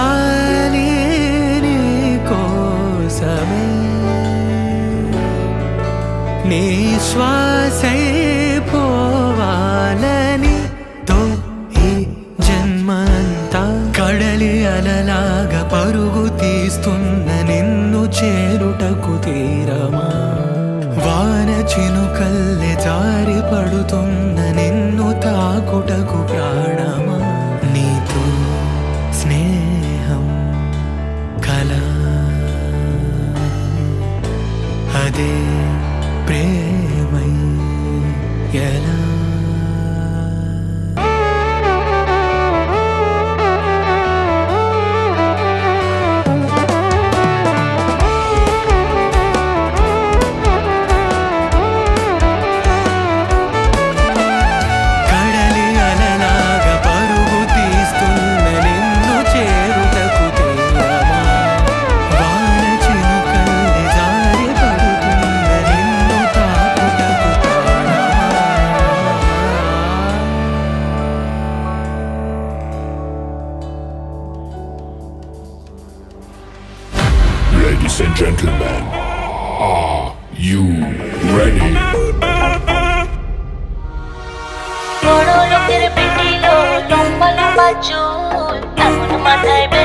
బ్రతకాలి నీ కోసమే నీ శ్వాసై పోవాలని తో ఈ జన్మంతా కడలి అలలాగా పరుగు తీస్తున్న నిన్ను చేరుటకు తీరమా వాన చినుకల్లె జారి పడుతున్న నిన్ను తాకుటకు ప్రాణమా నీతో స్నేహం కలా అదే ప్రేమై ఎలా Ladies and gentlemen, are you ready? Lomba-lomba jul, aku nama